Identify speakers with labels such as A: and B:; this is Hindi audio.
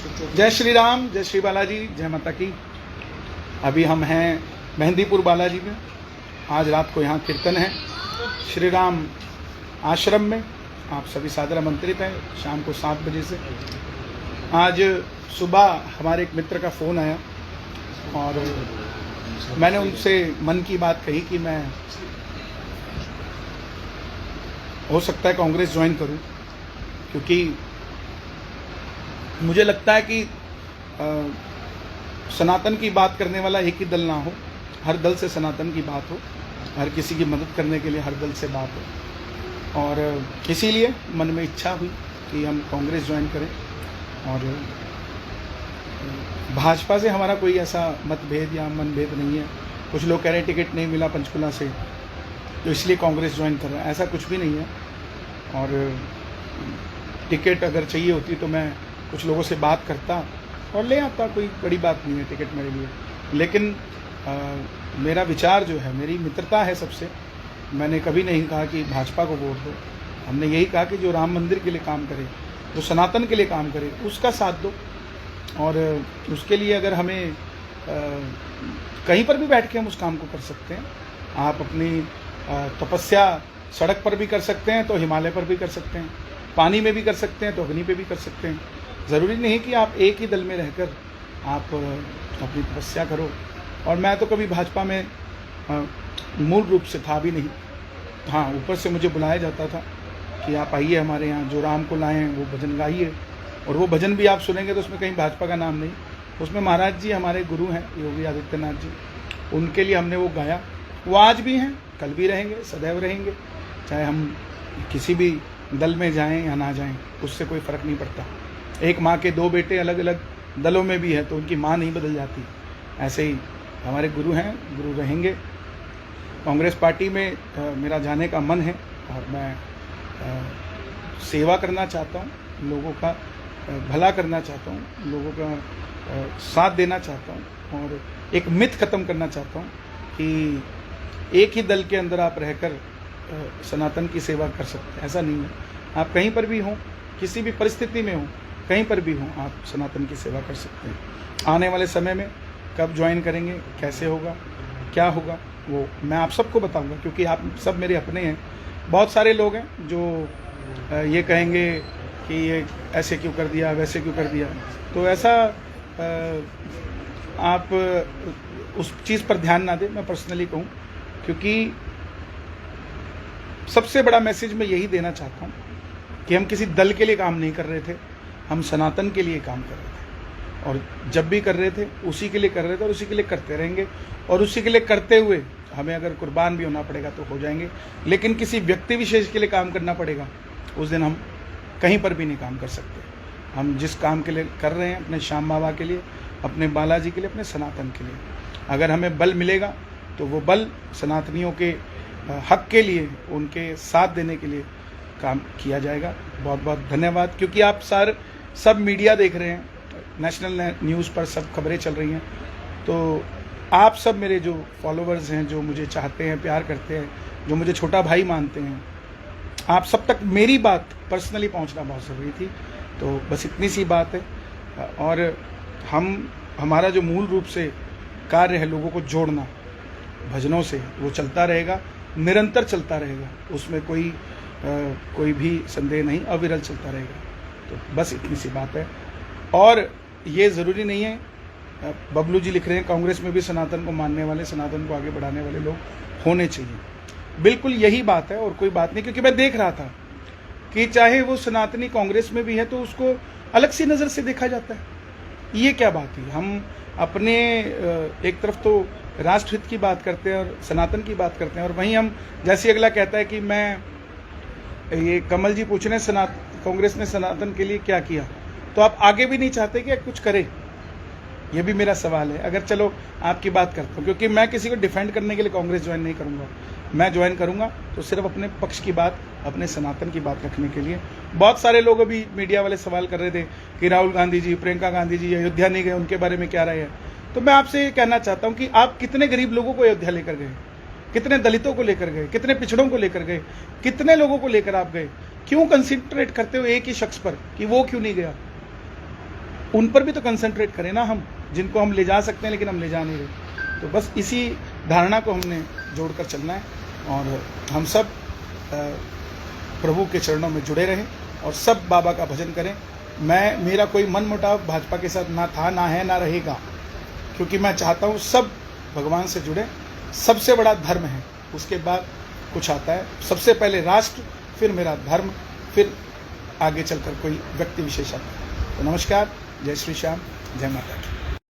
A: जय श्री राम, जय श्री बालाजी, जय माता की। अभी हम हैं मेहंदीपुर बालाजी में। आज रात को यहाँ कीर्तन है श्री राम आश्रम में। आप सभी सादर आमंत्रित हैं शाम को 7 बजे से। आज सुबह हमारे एक मित्र का फ़ोन आया और मैंने उनसे मन की बात कही कि मैं हो सकता है कांग्रेस ज्वाइन करूं, क्योंकि मुझे लगता है कि सनातन की बात करने वाला एक ही दल ना हो, हर दल से सनातन की बात हो, हर किसी की मदद करने के लिए हर दल से बात हो। और इसीलिए मन में इच्छा हुई कि हम कांग्रेस ज्वाइन करें। और भाजपा से हमारा कोई ऐसा मतभेद या मनभेद नहीं है। कुछ लोग कह रहे हैं टिकट नहीं मिला पंचकुला से तो इसलिए कांग्रेस ज्वाइन कर रहे हैं, ऐसा कुछ भी नहीं है। और टिकट अगर चाहिए होती तो मैं कुछ लोगों से बात करता और ले आता, कोई बड़ी बात नहीं है टिकट मेरे लिए। लेकिन मेरा विचार जो है, मेरी मित्रता है सबसे। मैंने कभी नहीं कहा कि भाजपा को वोट दो। हमने यही कहा कि जो राम मंदिर के लिए काम करे, जो सनातन के लिए काम करे, उसका साथ दो। और उसके लिए अगर हमें कहीं पर भी बैठ के हम उस काम को कर सकते हैं। आप अपनी तपस्या सड़क पर भी कर सकते हैं तो हिमालय पर भी कर सकते हैं, पानी में भी कर सकते हैं तो अग्नि पे भी कर सकते हैं। ज़रूरी नहीं कि आप एक ही दल में रहकर आप अपनी तपस्या करो। और मैं तो कभी भाजपा में मूल रूप से था भी नहीं। हाँ, ऊपर से मुझे बुलाया जाता था कि आप आइए हमारे यहाँ, जो राम को लाएं वो भजन गाइए। और वो भजन भी आप सुनेंगे तो उसमें कहीं भाजपा का नाम नहीं, उसमें महाराज जी हमारे गुरु हैं योगी आदित्यनाथ जी, उनके लिए हमने वो गाया। वो आज भी हैं, कल भी रहेंगे, सदैव रहेंगे। चाहे हम किसी भी दल में जाएं या ना जाएं, उससे कोई फ़र्क नहीं पड़ता। एक माँ के 2 बेटे अलग अलग दलों में भी है तो उनकी माँ नहीं बदल जाती। ऐसे ही हमारे गुरु हैं, गुरु रहेंगे। कांग्रेस पार्टी में मेरा जाने का मन है और मैं सेवा करना चाहता हूँ, लोगों का भला करना चाहता हूँ, लोगों का साथ देना चाहता हूँ। और एक मिथ ख़त्म करना चाहता हूँ कि एक ही दल के अंदर आप रहकर सनातन की सेवा कर सकते हैं, ऐसा नहीं है। आप कहीं पर भी हों, किसी भी परिस्थिति में हों, कहीं पर भी हों, आप सनातन की सेवा कर सकते हैं। आने वाले समय में कब ज्वाइन करेंगे, कैसे होगा, क्या होगा, वो मैं आप सबको बताऊंगा, क्योंकि आप सब मेरे अपने हैं। बहुत सारे लोग हैं जो ये कहेंगे कि ये ऐसे क्यों कर दिया, वैसे क्यों कर दिया। तो ऐसा आप उस चीज़ पर ध्यान ना दें, मैं पर्सनली कहूँ। क्योंकि सबसे बड़ा मैसेज मैं यही देना चाहता हूँ कि हम किसी दल के लिए काम नहीं कर रहे थे, हम सनातन के लिए काम कर रहे थे। और जब भी कर रहे थे उसी के लिए कर रहे थे और उसी के लिए करते रहेंगे। और उसी के लिए करते हुए हमें अगर कुर्बान भी होना पड़ेगा तो हो जाएंगे। लेकिन किसी व्यक्ति विशेष के लिए काम करना पड़ेगा, उस दिन हम कहीं पर भी नहीं काम कर सकते। हम जिस काम के लिए कर रहे हैं, अपने श्याम बाबा के लिए, अपने बालाजी के लिए, अपने सनातन के लिए, अगर हमें बल मिलेगा तो वो बल सनातनियों के हक के लिए, उनके साथ देने के लिए काम किया जाएगा। बहुत बहुत धन्यवाद। क्योंकि आप सब मीडिया देख रहे हैं, नेशनल न्यूज़ पर सब खबरें चल रही हैं। तो आप सब मेरे जो फॉलोअर्स हैं, जो मुझे चाहते हैं, प्यार करते हैं, जो मुझे छोटा भाई मानते हैं, आप सब तक मेरी बात पर्सनली पहुंचना बहुत ज़रूरी थी। तो बस इतनी सी बात है। और हमारा जो मूल रूप से कार्य है लोगों को जोड़ना भजनों से, वो चलता रहेगा, निरंतर चलता रहेगा। उसमें कोई भी संदेह नहीं, अविरल चलता रहेगा। तो बस इतनी सी बात है। और ये ज़रूरी नहीं है, बबलू जी लिख रहे हैं कांग्रेस में भी सनातन को मानने वाले, सनातन को आगे बढ़ाने वाले लोग होने चाहिए। बिल्कुल यही बात है और कोई बात नहीं। क्योंकि मैं देख रहा था कि चाहे वो सनातनी कांग्रेस में भी है तो उसको अलग सी नज़र से देखा जाता है। ये क्या बात है? हम अपने एक तरफ तो राष्ट्रहित की बात करते हैं और सनातन की बात करते हैं, और वहीं हम, जैसे अगला कहता है कि ये कमल जी पूछ रहे हैं कांग्रेस ने सनातन के लिए क्या किया, तो आप आगे भी नहीं चाहते कि कुछ करे? ये भी मेरा सवाल है। अगर चलो आपकी बात करता हूँ, क्योंकि मैं किसी को डिफेंड करने के लिए कांग्रेस ज्वाइन नहीं करूँगा। मैं ज्वाइन करूँगा तो सिर्फ अपने पक्ष की बात, अपने सनातन की बात रखने के लिए। बहुत सारे लोग अभी मीडिया वाले सवाल कर रहे थे कि राहुल गांधी जी, प्रियंका गांधी जी अयोध्या नहीं गए, उनके बारे में क्या राय है। तो मैं आपसे ये कहना चाहता हूँ कि आप कितने गरीब लोगों को अयोध्या लेकर गए, कितने दलितों को लेकर गए, कितने पिछड़ों को लेकर गए, कितने लोगों को लेकर आप गए? क्यों कंसिडरेट करते हो एक ही शख्स पर कि वो क्यों नहीं गया? उन पर भी तो कंसंट्रेट करें ना हम, जिनको हम ले जा सकते हैं लेकिन हम ले जा नहीं रहे। तो बस इसी धारणा को हमने जोड़कर चलना है और हम सब प्रभु के चरणों में जुड़े रहें और सब बाबा का भजन करें। मेरा कोई मन मुटाव भाजपा के साथ ना था, ना है, ना रहेगा, क्योंकि मैं चाहता हूँ सब भगवान से जुड़े। सबसे बड़ा धर्म है, उसके बाद कुछ आता है। सबसे पहले राष्ट्र, फिर मेरा धर्म, फिर आगे चलकर कोई व्यक्ति विशेष आता है। तो नमस्कार, जय श्री श्याम, जय माता दी।